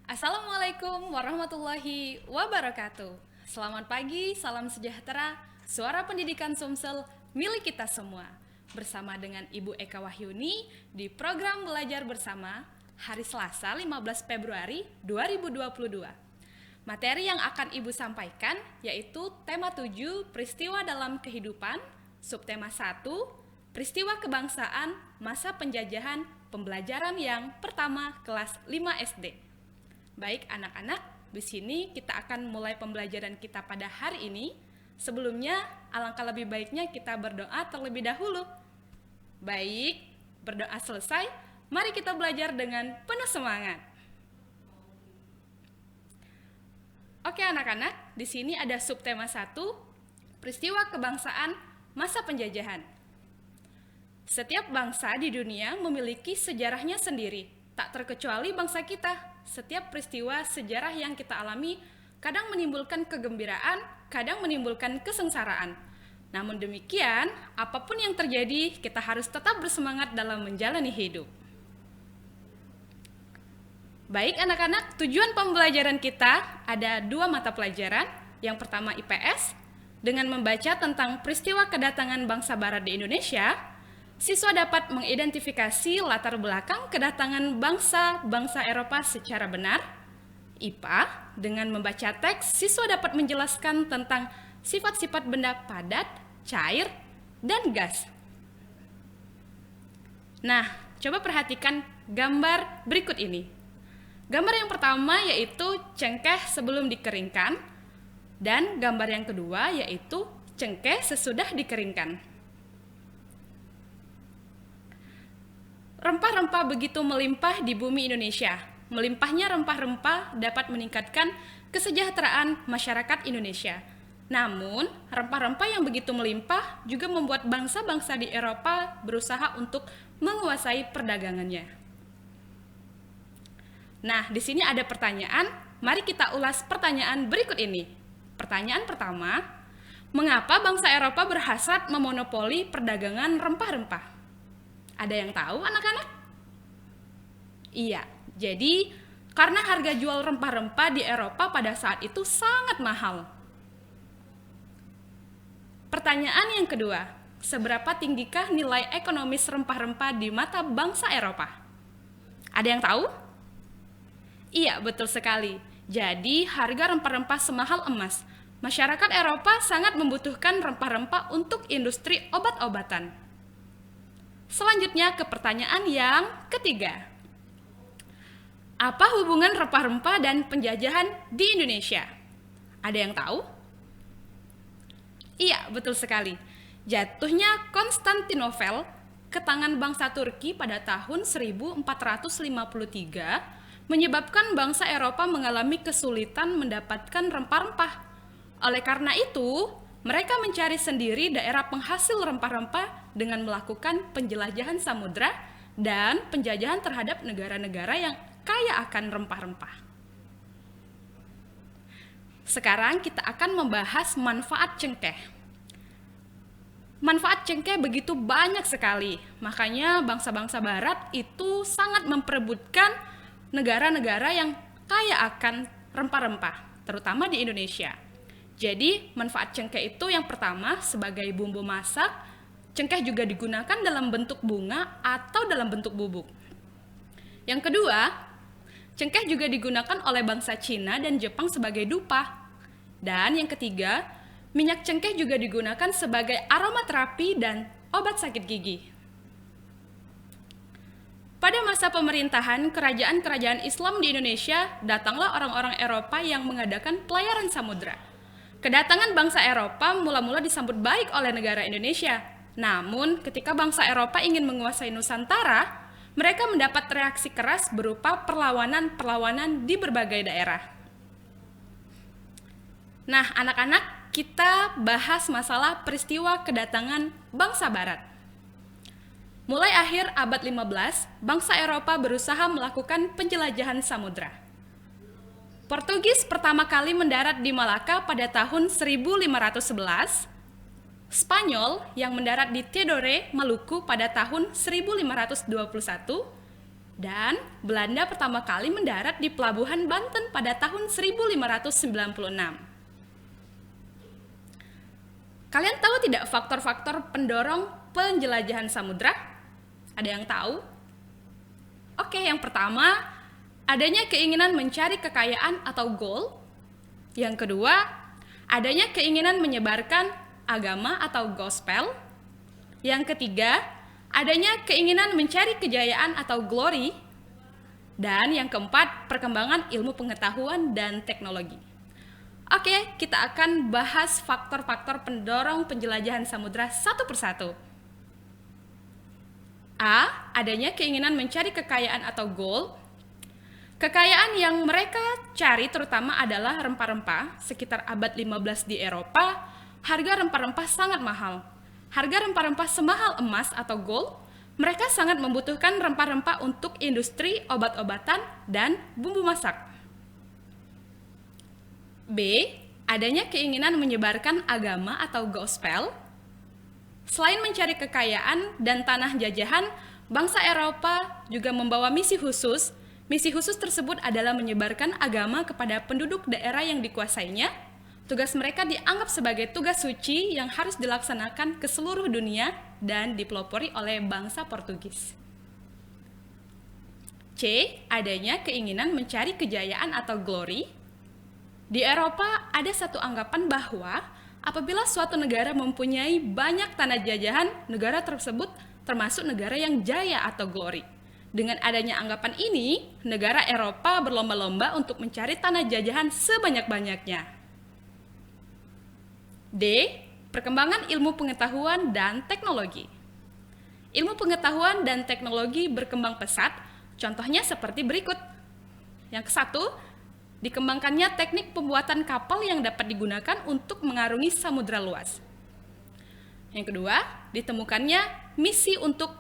Assalamualaikum warahmatullahi wabarakatuh. Selamat pagi, salam sejahtera, suara pendidikan Sumsel milik kita semua. Bersama dengan Ibu Eka Wahyuni di program Belajar Bersama hari Selasa 15 Februari 2022. Materi yang akan Ibu sampaikan yaitu tema 7 peristiwa dalam kehidupan, subtema 1 peristiwa kebangsaan masa penjajahan pembelajaran yang pertama kelas 5 SD. Baik anak-anak, di sini kita akan mulai pembelajaran kita pada hari ini. Sebelumnya, alangkah lebih baiknya kita berdoa terlebih dahulu. Baik, berdoa selesai, mari kita belajar dengan penuh semangat. Oke anak-anak, di sini ada subtema 1, peristiwa kebangsaan masa penjajahan. Setiap bangsa di dunia memiliki sejarahnya sendiri, tak terkecuali bangsa kita. Setiap peristiwa sejarah yang kita alami kadang menimbulkan kegembiraan, kadang menimbulkan kesengsaraan. Namun demikian, apapun yang terjadi, kita harus tetap bersemangat dalam menjalani hidup. Baik anak-anak, tujuan pembelajaran kita ada 2 mata pelajaran. Yang pertama IPS, dengan membaca tentang peristiwa kedatangan bangsa barat di Indonesia, siswa dapat mengidentifikasi latar belakang kedatangan bangsa-bangsa Eropa secara benar. IPA, dengan membaca teks, siswa dapat menjelaskan tentang sifat-sifat benda padat, cair, dan gas. Nah, coba perhatikan gambar berikut ini. Gambar yang pertama yaitu cengkeh sebelum dikeringkan, dan gambar yang kedua yaitu cengkeh sesudah dikeringkan. Rempah-rempah begitu melimpah di bumi Indonesia. Melimpahnya rempah-rempah dapat meningkatkan kesejahteraan masyarakat Indonesia. Namun, rempah-rempah yang begitu melimpah juga membuat bangsa-bangsa di Eropa berusaha untuk menguasai perdagangannya. Nah, di sini ada pertanyaan. Mari kita ulas pertanyaan berikut ini. Pertanyaan pertama, mengapa bangsa Eropa berhasrat memonopoli perdagangan rempah-rempah? Ada yang tahu anak-anak? Iya, jadi karena harga jual rempah-rempah di Eropa pada saat itu sangat mahal. Pertanyaan yang kedua, seberapa tinggikah nilai ekonomis rempah-rempah di mata bangsa Eropa? Ada yang tahu? Iya, betul sekali. Jadi harga rempah-rempah semahal emas. Masyarakat Eropa sangat membutuhkan rempah-rempah untuk industri obat-obatan. Selanjutnya ke pertanyaan yang ketiga. Apa hubungan rempah-rempah dan penjajahan di Indonesia? Ada yang tahu? Iya, betul sekali. Jatuhnya Konstantinopel ke tangan bangsa Turki pada tahun 1453 menyebabkan bangsa Eropa mengalami kesulitan mendapatkan rempah-rempah. Oleh karena itu, mereka mencari sendiri daerah penghasil rempah-rempah dengan melakukan penjelajahan samudra dan penjajahan terhadap negara-negara yang kaya akan rempah-rempah. Sekarang kita akan membahas manfaat cengkeh. Manfaat cengkeh begitu banyak sekali, makanya bangsa-bangsa barat itu sangat memperebutkan negara-negara yang kaya akan rempah-rempah, terutama di Indonesia. Jadi, manfaat cengkeh itu yang pertama sebagai bumbu masak. Cengkeh juga digunakan dalam bentuk bunga atau dalam bentuk bubuk. Yang kedua, cengkeh juga digunakan oleh bangsa Cina dan Jepang sebagai dupa. Dan yang ketiga, minyak cengkeh juga digunakan sebagai aromaterapi dan obat sakit gigi. Pada masa pemerintahan kerajaan-kerajaan Islam di Indonesia, datanglah orang-orang Eropa yang mengadakan pelayaran samudra. Kedatangan bangsa Eropa mula-mula disambut baik oleh negara Indonesia. Namun, ketika bangsa Eropa ingin menguasai Nusantara, mereka mendapat reaksi keras berupa perlawanan-perlawanan di berbagai daerah. Nah, anak-anak, kita bahas masalah peristiwa kedatangan bangsa Barat. Mulai akhir abad 15, bangsa Eropa berusaha melakukan penjelajahan samudra. Portugis pertama kali mendarat di Malaka pada tahun 1511, Spanyol yang mendarat di Tidore, Maluku pada tahun 1521, Dan Belanda pertama kali mendarat di pelabuhan Banten pada tahun 1596. Kalian tahu tidak faktor-faktor pendorong penjelajahan samudra? Ada yang tahu? Oke, yang pertama, adanya keinginan mencari kekayaan atau goal. Yang kedua, adanya keinginan menyebarkan agama atau gospel. Yang ketiga, adanya keinginan mencari kejayaan atau glory. Dan yang keempat, perkembangan ilmu pengetahuan dan teknologi. Oke, kita akan bahas faktor-faktor pendorong penjelajahan samudra satu persatu. A. Adanya keinginan mencari kekayaan atau gold. Kekayaan yang mereka cari terutama adalah rempah-rempah. Sekitar abad 15 di Eropa, harga rempah-rempah sangat mahal. Harga rempah-rempah semahal emas atau gold, mereka sangat membutuhkan rempah-rempah untuk industri obat-obatan dan bumbu masak. B. Adanya keinginan menyebarkan agama atau gospel. Selain mencari kekayaan dan tanah jajahan, bangsa Eropa juga membawa misi khusus. Misi khusus tersebut adalah menyebarkan agama kepada penduduk daerah yang dikuasainya. Tugas mereka dianggap sebagai tugas suci yang harus dilaksanakan ke seluruh dunia dan dipelopori oleh bangsa Portugis. C. Adanya keinginan mencari kejayaan atau glory. Di Eropa ada satu anggapan bahwa apabila suatu negara mempunyai banyak tanah jajahan, negara tersebut termasuk negara yang jaya atau glory. Dengan adanya anggapan ini, negara Eropa berlomba-lomba untuk mencari tanah jajahan sebanyak-banyaknya. D. Perkembangan ilmu pengetahuan dan teknologi. Ilmu pengetahuan dan teknologi berkembang pesat, contohnya seperti berikut. Yang ke-1, dikembangkannya teknik pembuatan kapal yang dapat digunakan untuk mengarungi samudra luas. Yang kedua, ditemukannya misi untuk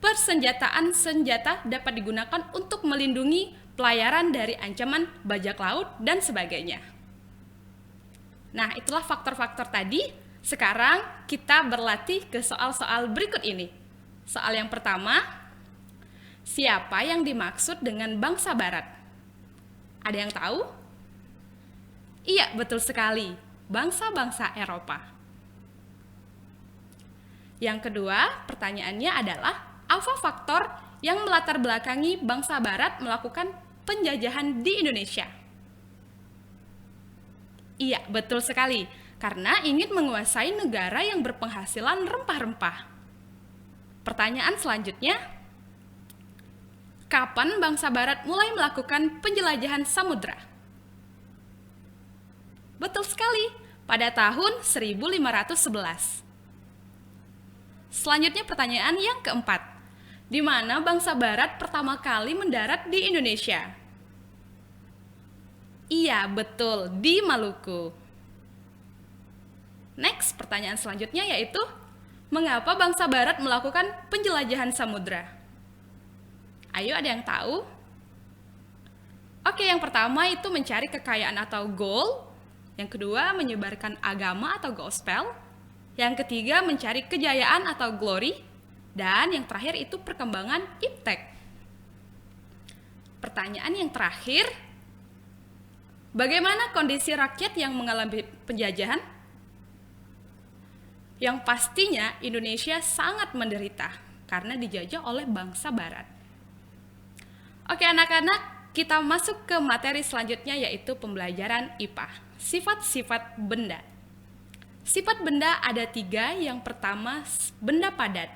persenjataan senjata dapat digunakan untuk melindungi pelayaran dari ancaman bajak laut dan sebagainya. Nah, itulah faktor-faktor tadi. Sekarang kita berlatih ke soal-soal berikut ini. Soal yang pertama, siapa yang dimaksud dengan bangsa barat? Ada yang tahu? Iya, betul sekali. Bangsa-bangsa Eropa. Yang kedua, pertanyaannya adalah apa faktor yang melatar belakangi bangsa barat melakukan penjajahan di Indonesia? Iya, betul sekali. Karena ingin menguasai negara yang berpenghasilan rempah-rempah. Pertanyaan selanjutnya, kapan bangsa barat mulai melakukan penjelajahan samudra? Betul sekali, pada tahun 1511. Selanjutnya pertanyaan yang keempat, di mana bangsa barat pertama kali mendarat di Indonesia? Iya, betul, di Maluku. Next, pertanyaan selanjutnya yaitu, mengapa bangsa barat melakukan penjelajahan samudra? Ayo, ada yang tahu? Oke, yang pertama itu mencari kekayaan atau gold. Yang kedua, menyebarkan agama atau gospel. Yang ketiga, mencari kejayaan atau glory. Dan yang terakhir itu perkembangan iptek. Pertanyaan yang terakhir, bagaimana kondisi rakyat yang mengalami penjajahan? Yang pastinya Indonesia sangat menderita karena dijajah oleh bangsa barat. Oke anak-anak, kita masuk ke materi selanjutnya yaitu pembelajaran IPA. Sifat-sifat benda. Sifat benda ada 3, yang pertama benda padat.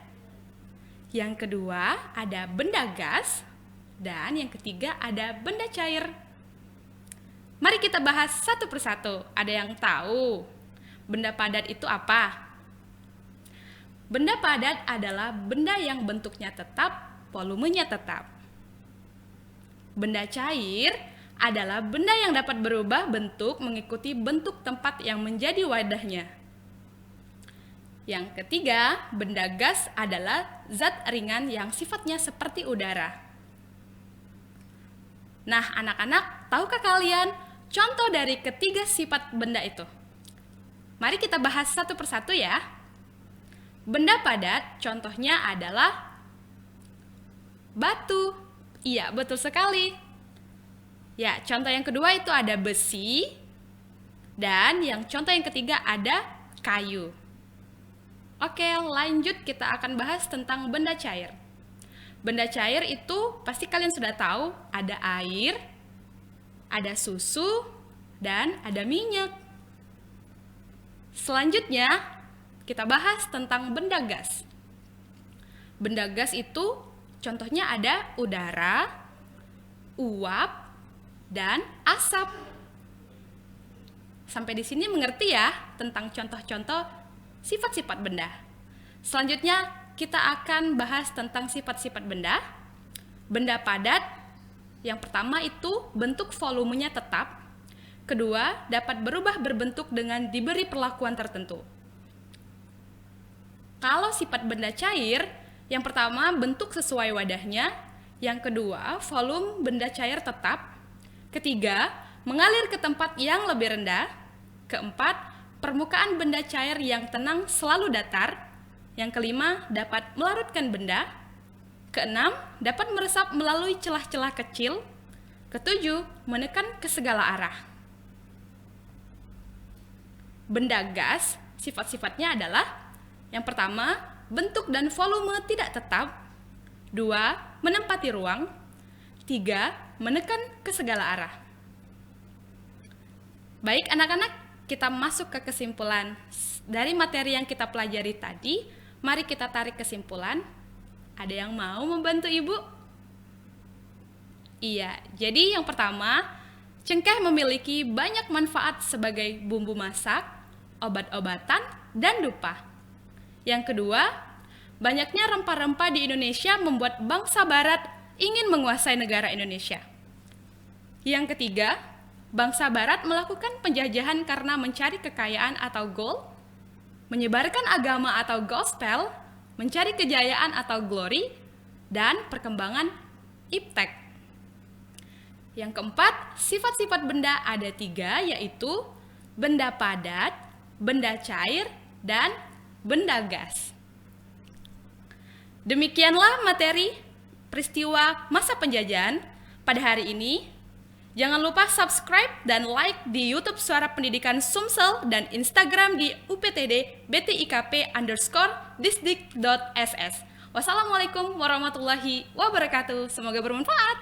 Yang kedua ada benda gas. Dan yang ketiga ada benda cair. Mari kita bahas satu persatu. Ada yang tahu benda padat itu apa? Benda padat adalah benda yang bentuknya tetap, volumenya tetap. Benda cair adalah benda yang dapat berubah bentuk mengikuti bentuk tempat yang menjadi wadahnya. Yang ketiga, benda gas adalah zat ringan yang sifatnya seperti udara. Nah, anak-anak, tahukah kalian contoh dari ketiga sifat benda itu? Mari kita bahas satu persatu ya. Benda padat contohnya adalah batu. Iya, betul sekali. Ya, contoh yang kedua itu ada besi, dan yang contoh yang ketiga ada kayu. Oke, lanjut kita akan bahas tentang benda cair. Benda cair itu pasti kalian sudah tahu, ada air, ada susu, dan ada minyak. Selanjutnya, kita bahas tentang benda gas. Benda gas itu contohnya ada udara, uap, dan asap. Sampai di sini mengerti ya tentang contoh-contoh sifat-sifat benda. Selanjutnya kita akan bahas tentang sifat-sifat benda. Benda padat, yang pertama itu bentuk volumenya tetap. Kedua, dapat berubah berbentuk dengan diberi perlakuan tertentu. Kalau sifat benda cair, yang pertama bentuk sesuai wadahnya. Yang kedua, volume benda cair tetap. Ketiga, mengalir ke tempat yang lebih rendah. Keempat, permukaan benda cair yang tenang selalu datar. Yang kelima, dapat melarutkan benda. Keenam, dapat meresap melalui celah-celah kecil. Ketujuh, menekan ke segala arah. Benda gas, sifat-sifatnya adalah yang pertama, bentuk dan volume tidak tetap. Dua, menempati ruang. Tiga, menekan ke segala arah. Baik anak-anak, kita masuk ke kesimpulan. Dari materi yang kita pelajari tadi, mari kita tarik kesimpulan. Ada yang mau membantu ibu? Iya, jadi yang pertama, cengkeh memiliki banyak manfaat sebagai bumbu masak, obat-obatan, dan dupa. Yang kedua, banyaknya rempah-rempah di Indonesia membuat bangsa barat ingin menguasai negara Indonesia. Yang ketiga, bangsa barat melakukan penjajahan karena mencari kekayaan atau gold, menyebarkan agama atau gospel, mencari kejayaan atau glory, dan perkembangan iptek. Yang keempat, sifat-sifat benda ada 3, yaitu benda padat, benda cair, dan benda gas. Demikianlah materi peristiwa masa penjajahan pada hari ini. Jangan lupa subscribe dan like di YouTube Suara Pendidikan Sumsel dan Instagram di uptd_btik_disdik.ss. Wassalamualaikum warahmatullahi wabarakatuh. Semoga bermanfaat.